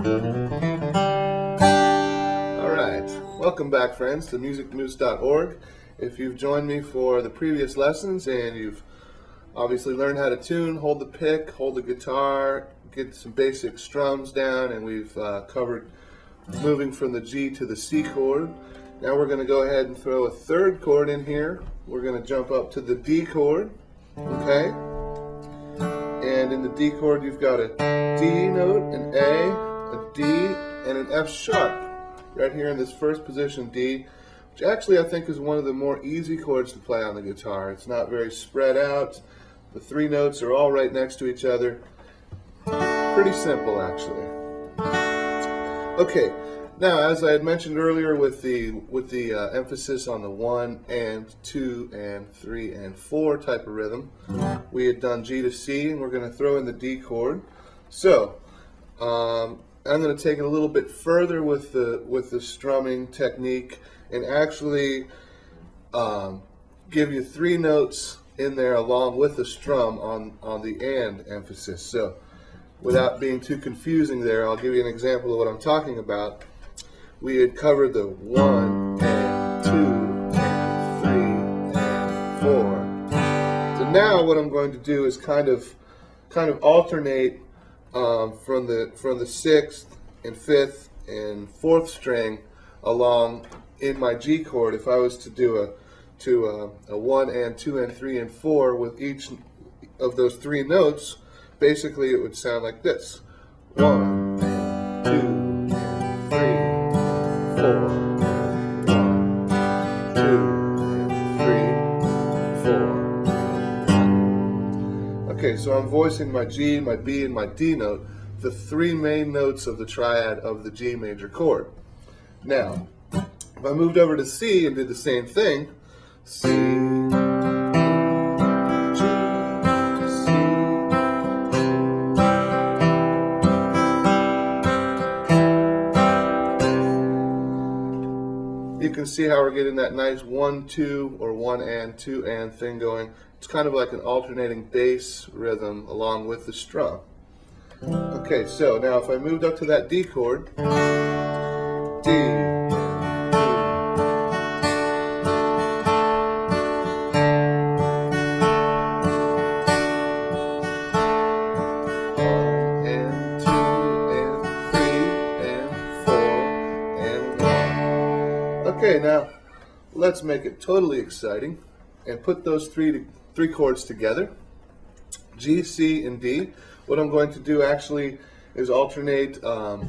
Alright, welcome back friends to musicmoose.org. If you've joined me for the previous lessons and you've obviously learned how to tune, hold the pick, hold the guitar, get some basic strums down, and we've covered moving from the G to the C chord. Now we're going to go ahead and throw a third chord in here. We're going to jump up to the D chord, okay? And in the D chord you've got a D note, an A, D, and an F sharp right here in this first position, D, which actually I think is one of the more easy chords to play on the guitar. It's not very spread out. The three notes are all right next to each other. Pretty simple actually. Okay, now as I had mentioned earlier with the emphasis on the 1 and 2 and 3 and 4 type of rhythm, we had done G to C, and we're going to throw in the D chord. So I'm going to take it a little bit further with the strumming technique and actually give you three notes in there along with the strum on the and emphasis. So without being too confusing there, I'll give you an example of what I'm talking about. We had covered the 1 and 2 and 3 and 4. So now what I'm going to do is kind of alternate from the 6th and 5th and 4th string along in my G chord. If I was to do a 1 and 2 and 3 and 4 with each of those three notes, basically it would sound like this: 1 and 2 and 3 and 4, 1, 2 and 3, 4. Okay, so I'm voicing my G, my B, and my D note, the three main notes of the triad of the G major chord. Now, if I moved over to C and did the same thing, C, G, C. You can see how we're getting that nice 1, 2, or 1 and 2 and thing going. It's kind of like an alternating bass rhythm along with the strum. Okay, so now if I moved up to that D chord, D, and 2 and 3 and 4 and 1. Okay, now let's make it totally exciting and put those three chords together, G, C, and D. What I'm going to do actually is alternate a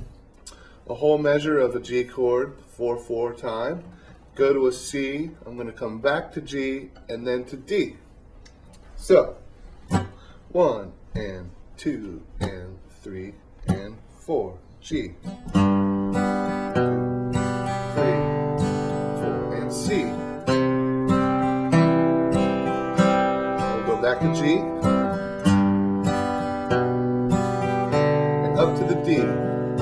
whole measure of a G chord 4/4 time, go to a C, I'm going to come back to G, and then to D. So 1 and 2 and 3 and 4, G, 3, 4, and C. We'll go back to G, up to the D, and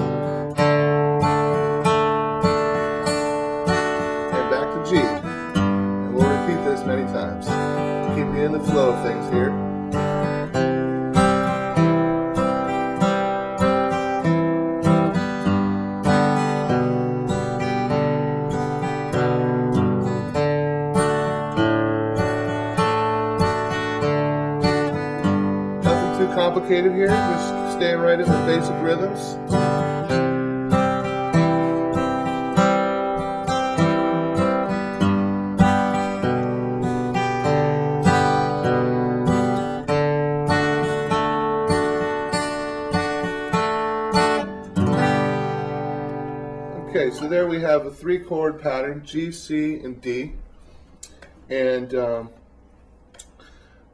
back to G, and we'll repeat this many times. Keep you in the flow of things here. Nothing too complicated here, just staying right in the basic rhythms. Okay, so there we have a three chord pattern, G, C, and D. And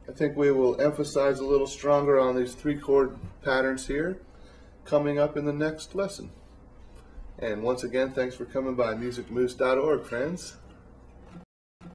I think we will emphasize a little stronger on these three chord patterns here coming up in the next lesson. And once again, thanks for coming by musicmoose.org, friends.